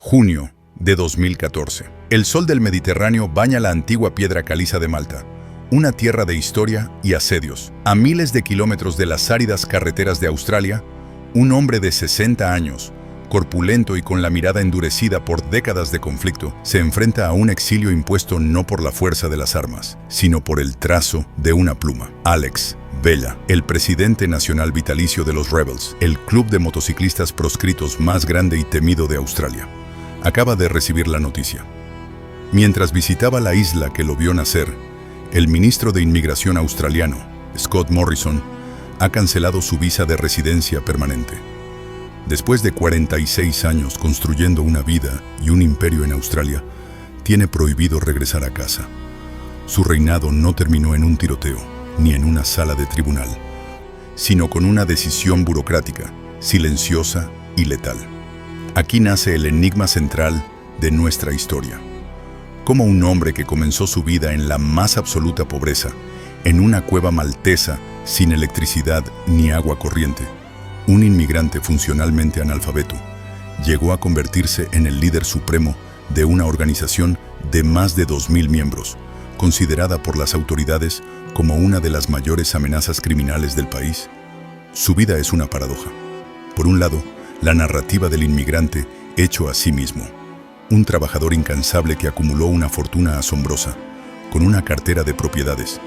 Junio de 2014. El sol del Mediterráneo baña la antigua piedra caliza de Malta, una tierra de historia y asedios. A miles de kilómetros de las áridas carreteras de Australia, un hombre de 60 años, corpulento y con la mirada endurecida por décadas de conflicto, se enfrenta a un exilio impuesto no por la fuerza de las armas, sino por el trazo de una pluma. Alex Vella, el presidente nacional vitalicio de los Rebels, el club de motociclistas proscritos más grande y temido de Australia, acaba de recibir la noticia. Mientras visitaba la isla que lo vio nacer, el ministro de Inmigración australiano, Scott Morrison, ha cancelado su visa de residencia permanente. Después de 46 años construyendo una vida y un imperio en Australia, tiene prohibido regresar a casa. Su reinado no terminó en un tiroteo, ni en una sala de tribunal, sino con una decisión burocrática, silenciosa y letal. Aquí nace el enigma central de nuestra historia. Cómo un hombre que comenzó su vida en la más absoluta pobreza, en una cueva maltesa sin electricidad ni agua corriente, un inmigrante funcionalmente analfabeto, llegó a convertirse en el líder supremo de una organización de más de 2.000 miembros, considerada por las autoridades como una de las mayores amenazas criminales del país. Su vida es una paradoja. Por un lado, la narrativa del inmigrante hecho a sí mismo, un trabajador incansable que acumuló una fortuna asombrosa, con una cartera de propiedades,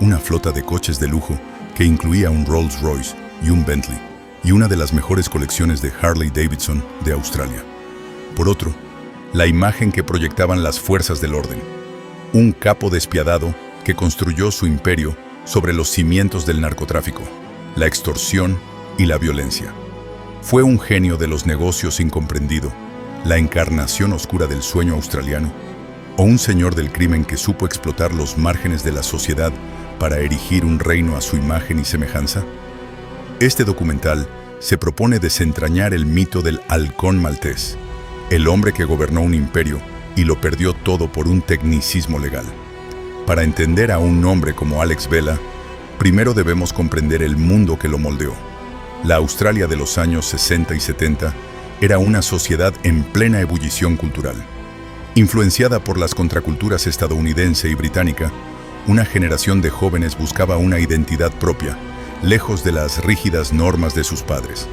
una flota de coches de lujo que incluía un Rolls-Royce y un Bentley, y una de las mejores colecciones de Harley-Davidson de Australia. Por otro, la imagen que proyectaban las fuerzas del orden, un capo despiadado que construyó su imperio sobre los cimientos del narcotráfico, la extorsión y la violencia. Fue un genio de los negocios incomprendido, la encarnación oscura del sueño australiano, o un señor del crimen que supo explotar los márgenes de la sociedad para erigir un reino a su imagen y semejanza. Este documental se propone desentrañar el mito del halcón maltés, el hombre que gobernó un imperio y lo perdió todo por un tecnicismo legal. Para entender a un hombre como Alex Vella, primero debemos comprender el mundo que lo moldeó. La Australia de los años 60 y 70 era una sociedad en plena ebullición cultural. Influenciada por las contraculturas estadounidense y británica, una generación de jóvenes buscaba una identidad propia, lejos de las rígidas normas de sus padres.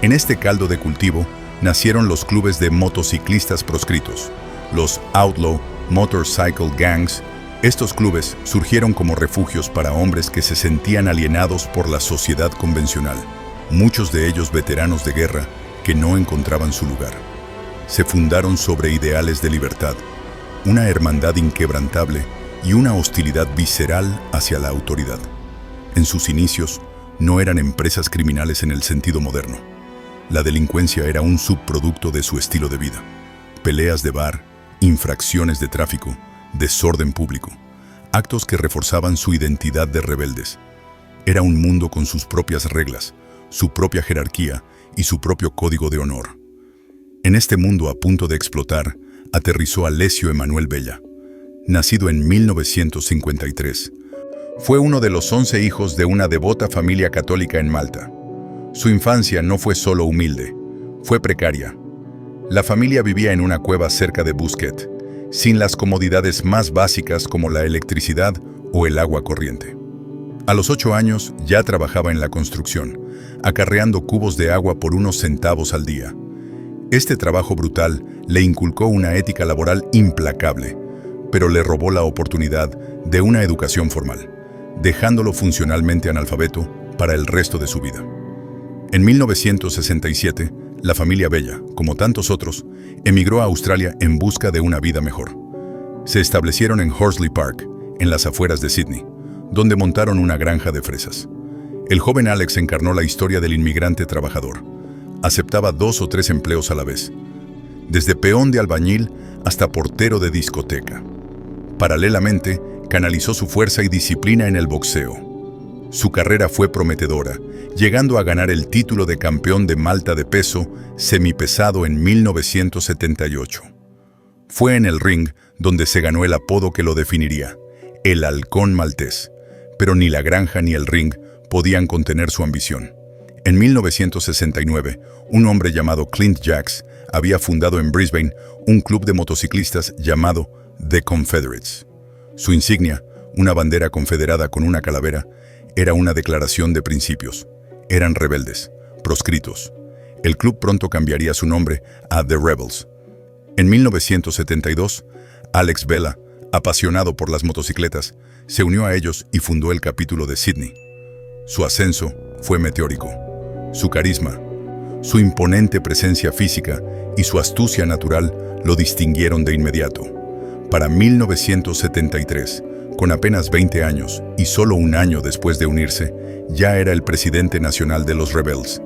En este caldo de cultivo nacieron los clubes de motociclistas proscritos, los Outlaw Motorcycle Gangs. Estos clubes surgieron como refugios para hombres que se sentían alienados por la sociedad convencional, muchos de ellos veteranos de guerra que no encontraban su lugar. Se fundaron sobre ideales de libertad, una hermandad inquebrantable y una hostilidad visceral hacia la autoridad. En sus inicios, no eran empresas criminales en el sentido moderno. La delincuencia era un subproducto de su estilo de vida. Peleas de bar, infracciones de tráfico, desorden público, actos que reforzaban su identidad de rebeldes. Era un mundo con sus propias reglas, su propia jerarquía y su propio código de honor. En este mundo a punto de explotar, aterrizó Alessio Emanuel Vella. Nacido en 1953, fue uno de los 11 hijos de una devota familia católica en Malta. Su infancia no fue solo humilde, fue precaria. La familia vivía en una cueva cerca de Busquet, sin las comodidades más básicas como la electricidad o el agua corriente. A los 8 años ya trabajaba en la construcción, acarreando cubos de agua por unos centavos al día. Este trabajo brutal le inculcó una ética laboral implacable, pero le robó la oportunidad de una educación formal, dejándolo funcionalmente analfabeto para el resto de su vida. En 1967, la familia Vella, como tantos otros, emigró a Australia en busca de una vida mejor. Se establecieron en Horsley Park, en las afueras de Sydney, donde montaron una granja de fresas. El joven Alex encarnó la historia del inmigrante trabajador. Aceptaba 2 o 3 empleos a la vez, desde peón de albañil hasta portero de discoteca. Paralelamente, canalizó su fuerza y disciplina en el boxeo. Su carrera fue prometedora, llegando a ganar el título de campeón de Malta de peso semipesado en 1978. Fue en el ring donde se ganó el apodo que lo definiría, el halcón maltés, pero ni la granja ni el ring podían contener su ambición. En 1969, un hombre llamado Clint Jacks había fundado en Brisbane un club de motociclistas llamado The Confederates. Su insignia, una bandera confederada con una calavera, era una declaración de principios. Eran rebeldes, proscritos. El club pronto cambiaría su nombre a The Rebels. En 1972, Alex Vela, apasionado por las motocicletas, se unió a ellos y fundó el capítulo de Sydney. Su ascenso fue meteórico. Su carisma, su imponente presencia física y su astucia natural lo distinguieron de inmediato. Para 1973, con apenas 20 años y solo un año después de unirse, ya era el presidente nacional de los Rebels.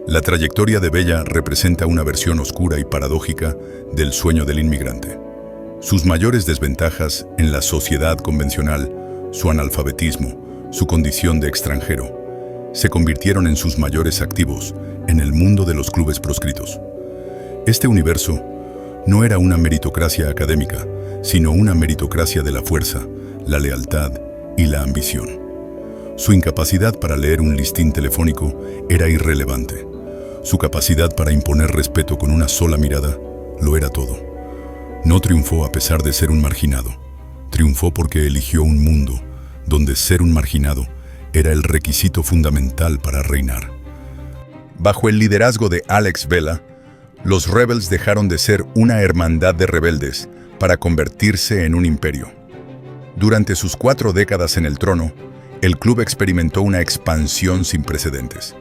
La trayectoria de Vella representa una versión oscura y paradójica del sueño del inmigrante. Sus mayores desventajas en la sociedad convencional, su analfabetismo, su condición de extranjero, se convirtieron en sus mayores activos en el mundo de los clubes proscritos. Este universo no era una meritocracia académica, sino una meritocracia de la fuerza, la lealtad y la ambición. Su incapacidad para leer un listín telefónico era irrelevante. Su capacidad para imponer respeto con una sola mirada lo era todo. No triunfó a pesar de ser un marginado. Triunfó porque eligió un mundo donde ser un marginado era el requisito fundamental para reinar. Bajo el liderazgo de Alex Vela, los Rebels dejaron de ser una hermandad de rebeldes para convertirse en un imperio. Durante sus 4 décadas en el trono, el club experimentó una expansión sin precedentes.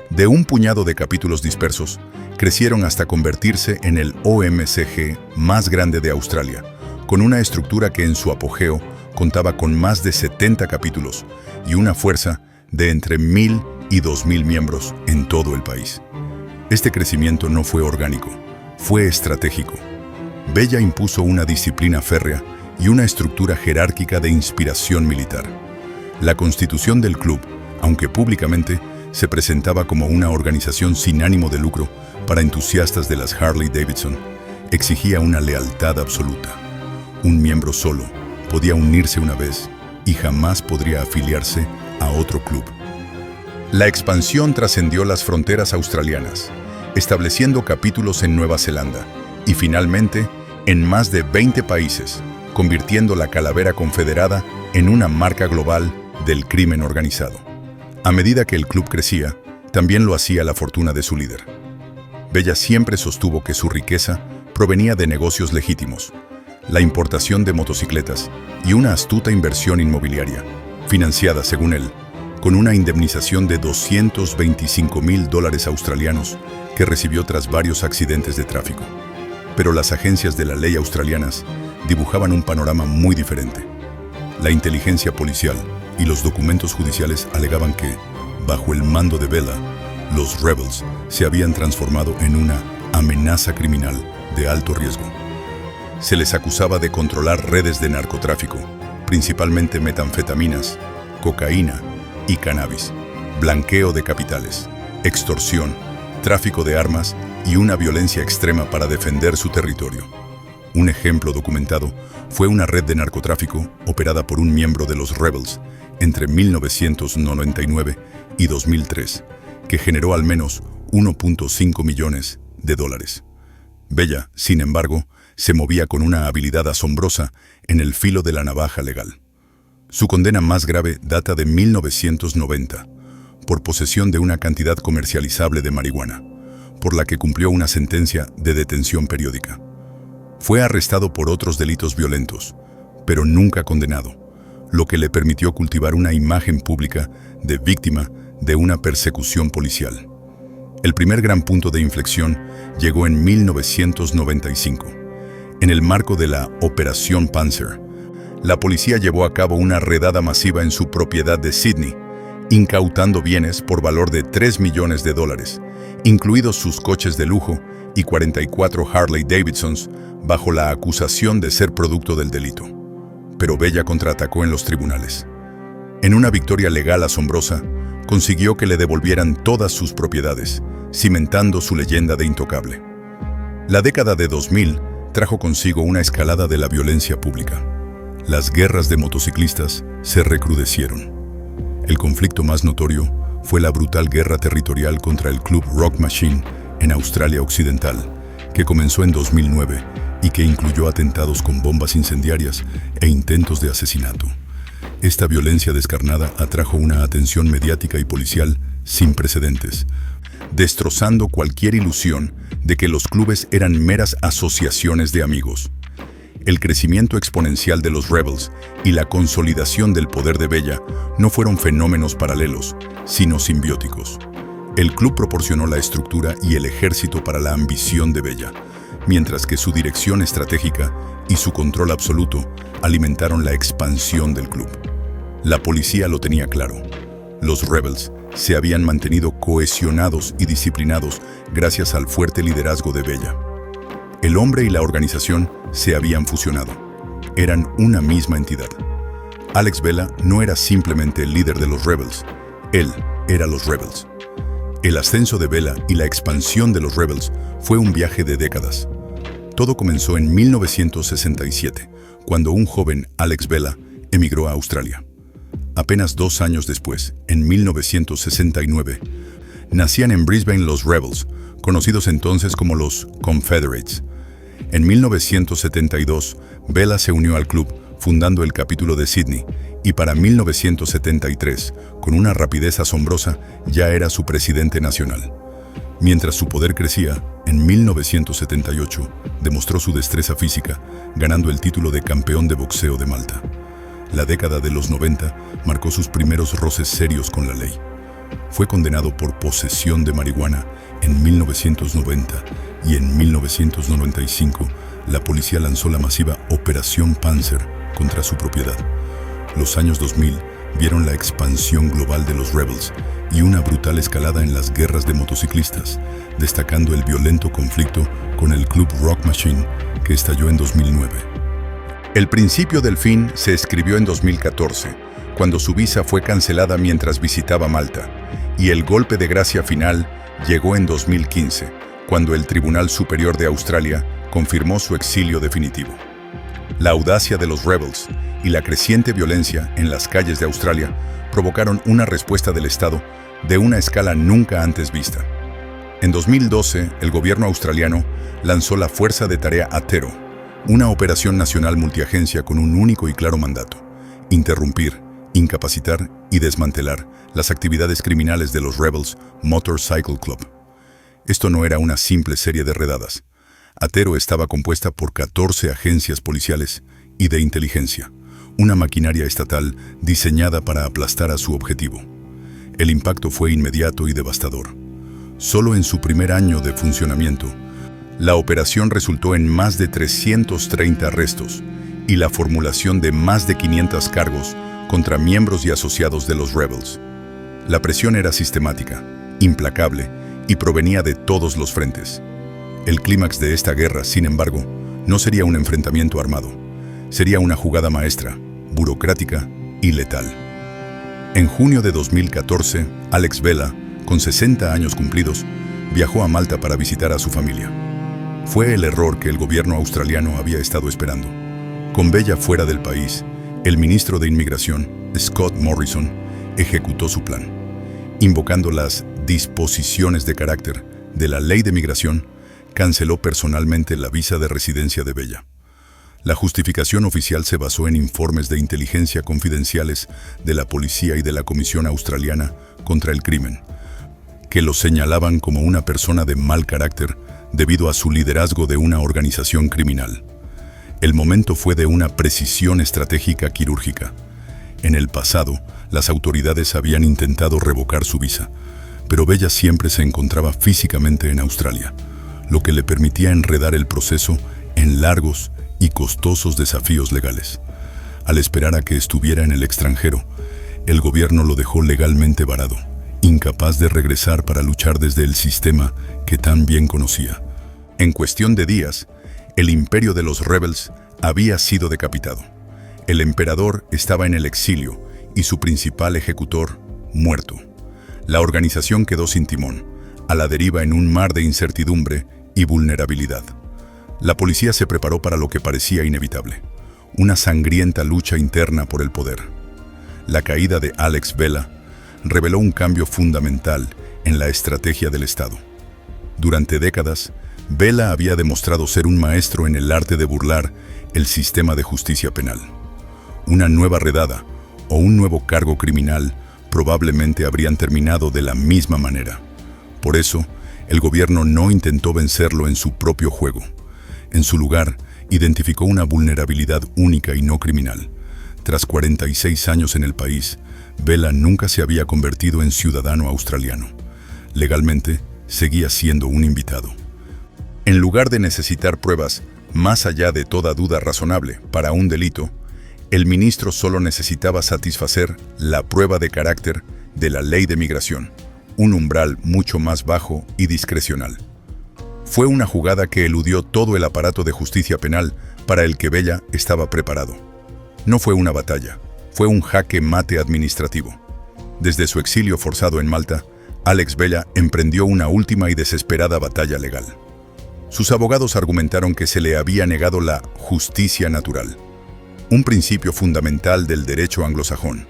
De un puñado de capítulos dispersos, crecieron hasta convertirse en el OMCG más grande de Australia, con una estructura que en su apogeo contaba con más de 70 capítulos y una fuerza de entre 1,000 y 2,000 miembros en todo el país. Este crecimiento no fue orgánico, fue estratégico. Vella impuso una disciplina férrea y una estructura jerárquica de inspiración militar. La constitución del club, aunque públicamente, se presentaba como una organización sin ánimo de lucro para entusiastas de las Harley Davidson, exigía una lealtad absoluta. Un miembro solo podía unirse una vez y jamás podría afiliarse a otro club. La expansión trascendió las fronteras australianas, estableciendo capítulos en Nueva Zelanda y finalmente en más de 20 países, convirtiendo la calavera confederada en una marca global del crimen organizado. A medida que el club crecía, también lo hacía la fortuna de su líder. Vella siempre sostuvo que su riqueza provenía de negocios legítimos, la importación de motocicletas y una astuta inversión inmobiliaria, financiada, según él, con una indemnización de $225,000 australianos que recibió tras varios accidentes de tráfico. Pero las agencias de la ley australianas dibujaban un panorama muy diferente. La inteligencia policial y los documentos judiciales alegaban que, bajo el mando de Vela, los Rebels se habían transformado en una amenaza criminal de alto riesgo. Se les acusaba de controlar redes de narcotráfico, principalmente metanfetaminas, cocaína y cannabis, blanqueo de capitales, extorsión, tráfico de armas y una violencia extrema para defender su territorio. Un ejemplo documentado fue una red de narcotráfico operada por un miembro de los Rebels entre 1999 y 2003, que generó al menos $1.5 millones. Vella, sin embargo, se movía con una habilidad asombrosa en el filo de la navaja legal. Su condena más grave data de 1990, por posesión de una cantidad comercializable de marihuana, por la que cumplió una sentencia de detención periódica. Fue arrestado por otros delitos violentos, pero nunca condenado, lo que le permitió cultivar una imagen pública de víctima de una persecución policial. El primer gran punto de inflexión llegó en 1995. En el marco de la Operación Panzer, la policía llevó a cabo una redada masiva en su propiedad de Sydney, incautando bienes por valor de $3 millones, incluidos sus coches de lujo y 44 Harley Davidsons, bajo la acusación de ser producto del delito. Pero Vella contraatacó en los tribunales. En una victoria legal asombrosa, consiguió que le devolvieran todas sus propiedades, cimentando su leyenda de intocable. La década de 2000 trajo consigo una escalada de la violencia pública. Las guerras de motociclistas se recrudecieron. El conflicto más notorio fue la brutal guerra territorial contra el club Rock Machine en Australia Occidental, que comenzó en 2009 y que incluyó atentados con bombas incendiarias e intentos de asesinato. Esta violencia descarnada atrajo una atención mediática y policial sin precedentes, destrozando cualquier ilusión de que los clubes eran meras asociaciones de amigos. El crecimiento exponencial de los Rebels y la consolidación del poder de Bella no fueron fenómenos paralelos, sino simbióticos. El club proporcionó la estructura y el ejército para la ambición de Bella, mientras que su dirección estratégica y su control absoluto alimentaron la expansión del club. La policía lo tenía claro. Los Rebels se habían mantenido cohesionados y disciplinados gracias al fuerte liderazgo de Bella. El hombre y la organización se habían fusionado. Eran una misma entidad. Alex Vela no era simplemente el líder de los Rebels. Él era los Rebels. El ascenso de Vela y la expansión de los Rebels fue un viaje de décadas. Todo comenzó en 1967, cuando un joven Alex Vela emigró a Australia. Apenas 2 años después, en 1969, nacían en Brisbane los Rebels, conocidos entonces como los Confederates. En 1972, Vela se unió al club, fundando el capítulo de Sydney, y para 1973, con una rapidez asombrosa, ya era su presidente nacional. Mientras su poder crecía, en 1978, demostró su destreza física, ganando el título de campeón de boxeo de Malta. La década de los 90 marcó sus primeros roces serios con la ley. Fue condenado por posesión de marihuana en 1990 y en 1995 la policía lanzó la masiva Operación Panzer contra su propiedad. Los años 2000 vieron la expansión global de los Rebels y una brutal escalada en las guerras de motociclistas, destacando el violento conflicto con el club Rock Machine que estalló en 2009. El principio del fin se escribió en 2014, cuando su visa fue cancelada mientras visitaba Malta, y el golpe de gracia final llegó en 2015, cuando el Tribunal Superior de Australia confirmó su exilio definitivo. La audacia de los Rebels y la creciente violencia en las calles de Australia provocaron una respuesta del Estado de una escala nunca antes vista. En 2012, el gobierno australiano lanzó la Fuerza de Tarea ATERO, una operación nacional multiagencia con un único y claro mandato: interrumpir, incapacitar y desmantelar las actividades criminales de los Rebels Motorcycle Club. Esto no era una simple serie de redadas. ATERO estaba compuesta por 14 agencias policiales y de inteligencia, una maquinaria estatal diseñada para aplastar a su objetivo. El impacto fue inmediato y devastador. Solo en su primer año de funcionamiento, la operación resultó en más de 330 arrestos y la formulación de más de 500 cargos contra miembros y asociados de los Rebels. La presión era sistemática, implacable y provenía de todos los frentes. El clímax de esta guerra, sin embargo, no sería un enfrentamiento armado. Sería una jugada maestra, burocrática y letal. En junio de 2014, Alex Vela, con 60 años cumplidos, viajó a Malta para visitar a su familia. Fue el error que el gobierno australiano había estado esperando. Con Bella fuera del país, el ministro de Inmigración, Scott Morrison, ejecutó su plan. Invocando las disposiciones de carácter de la Ley de Migración, canceló personalmente la visa de residencia de Bella. La justificación oficial se basó en informes de inteligencia confidenciales de la policía y de la Comisión Australiana contra el Crimen, que lo señalaban como una persona de mal carácter debido a su liderazgo de una organización criminal. El momento fue de una precisión estratégica quirúrgica. En el pasado, las autoridades habían intentado revocar su visa, pero Bella siempre se encontraba físicamente en Australia, lo que le permitía enredar el proceso en largos y costosos desafíos legales. Al esperar a que estuviera en el extranjero, el gobierno lo dejó legalmente varado, incapaz de regresar para luchar desde el sistema que tan bien conocía. En cuestión de días, el imperio de los Rebels había sido decapitado. El emperador estaba en el exilio y su principal ejecutor muerto. La organización quedó sin timón, a la deriva en un mar de incertidumbre y vulnerabilidad. La policía se preparó para lo que parecía inevitable: una sangrienta lucha interna por el poder. La caída de Alex Vela reveló un cambio fundamental en la estrategia del Estado. Durante décadas, Bella había demostrado ser un maestro en el arte de burlar el sistema de justicia penal. Una nueva redada o un nuevo cargo criminal probablemente habrían terminado de la misma manera. Por eso, el gobierno no intentó vencerlo en su propio juego. En su lugar, identificó una vulnerabilidad única y no criminal. Tras 46 años en el país, Bella nunca se había convertido en ciudadano australiano. Legalmente, seguía siendo un invitado. En lugar de necesitar pruebas, más allá de toda duda razonable, para un delito, el ministro solo necesitaba satisfacer la prueba de carácter de la ley de migración, un umbral mucho más bajo y discrecional. Fue una jugada que eludió todo el aparato de justicia penal para el que Bella estaba preparado. No fue una batalla, fue un jaque mate administrativo. Desde su exilio forzado en Malta, Alex Bella emprendió una última y desesperada batalla legal. Sus abogados argumentaron que se le había negado la justicia natural, un principio fundamental del derecho anglosajón.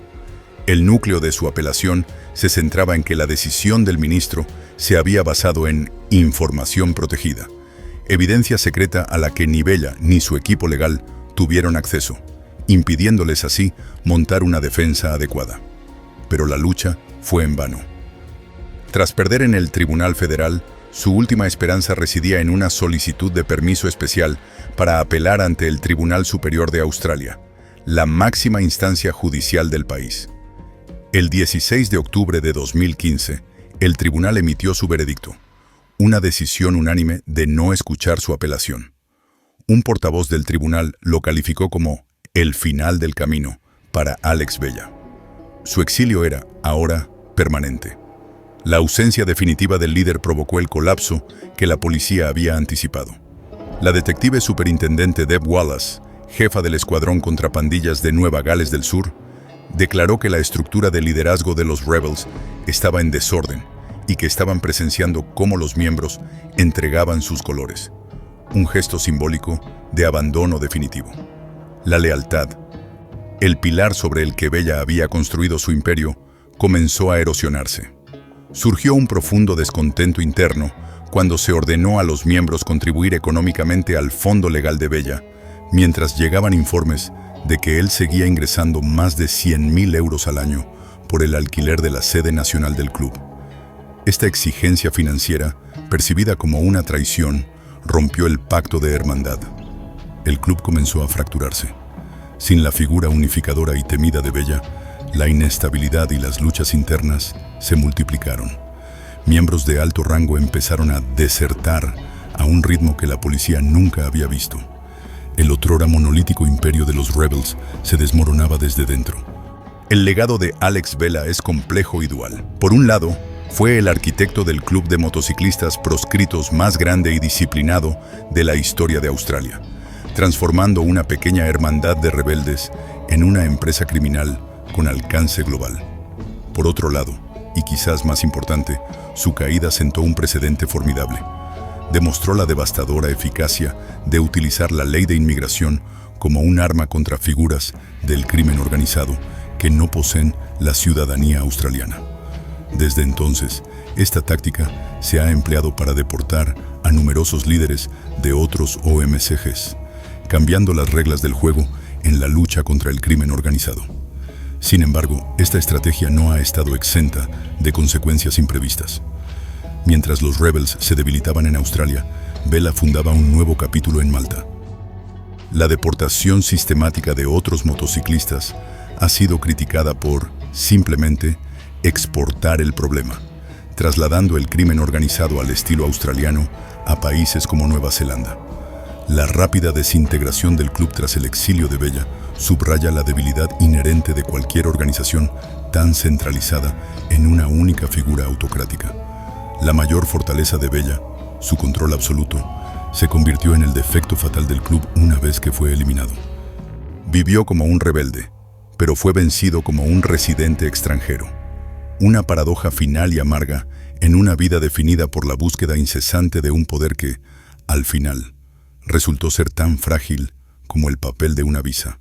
El núcleo de su apelación se centraba en que la decisión del ministro se había basado en información protegida, evidencia secreta a la que ni Bella ni su equipo legal tuvieron acceso, impidiéndoles así montar una defensa adecuada. Pero la lucha fue en vano. Tras perder en el Tribunal Federal, su última esperanza residía en una solicitud de permiso especial para apelar ante el Tribunal Superior de Australia, la máxima instancia judicial del país. El 16 de octubre de 2015, el tribunal emitió su veredicto, una decisión unánime de no escuchar su apelación. Un portavoz del tribunal lo calificó como el final del camino para Alex Bella. Su exilio era, ahora, permanente. La ausencia definitiva del líder provocó el colapso que la policía había anticipado. La detective superintendente Deb Wallace, jefa del escuadrón contra pandillas de Nueva Gales del Sur, declaró que la estructura de liderazgo de los Rebels estaba en desorden y que estaban presenciando cómo los miembros entregaban sus colores, un gesto simbólico de abandono definitivo. La lealtad, el pilar sobre el que Bella había construido su imperio, comenzó a erosionarse. Surgió un profundo descontento interno cuando se ordenó a los miembros contribuir económicamente al fondo legal de Bella, mientras llegaban informes de que él seguía ingresando más de 100.000 euros al año por el alquiler de la sede nacional del club. Esta exigencia financiera, percibida como una traición, rompió el pacto de hermandad. El club comenzó a fracturarse. Sin la figura unificadora y temida de Bella, la inestabilidad y las luchas internas se multiplicaron. Miembros de alto rango empezaron a desertar a un ritmo que la policía nunca había visto. El otrora monolítico imperio de los Rebels se desmoronaba desde dentro. El legado de Alex Bella es complejo y dual. Por un lado, fue el arquitecto del club de motociclistas proscritos más grande y disciplinado de la historia de Australia, transformando una pequeña hermandad de rebeldes en una empresa criminal con alcance global. Por otro lado, y quizás más importante, su caída sentó un precedente formidable. Demostró la devastadora eficacia de utilizar la ley de inmigración como un arma contra figuras del crimen organizado que no poseen la ciudadanía australiana. Desde entonces, esta táctica se ha empleado para deportar a numerosos líderes de otros OMCGs, cambiando las reglas del juego en la lucha contra el crimen organizado. Sin embargo, esta estrategia no ha estado exenta de consecuencias imprevistas. Mientras los Rebels se debilitaban en Australia, Bella fundaba un nuevo capítulo en Malta. La deportación sistemática de otros motociclistas ha sido criticada por, simplemente, exportar el problema, trasladando el crimen organizado al estilo australiano a países como Nueva Zelanda. La rápida desintegración del club tras el exilio de Bella subraya la debilidad inherente de cualquier organización tan centralizada en una única figura autocrática. La mayor fortaleza de Bella, su control absoluto, se convirtió en el defecto fatal del club una vez que fue eliminado. Vivió como un rebelde, pero fue vencido como un residente extranjero. Una paradoja final y amarga en una vida definida por la búsqueda incesante de un poder que, al final, resultó ser tan frágil como el papel de una visa.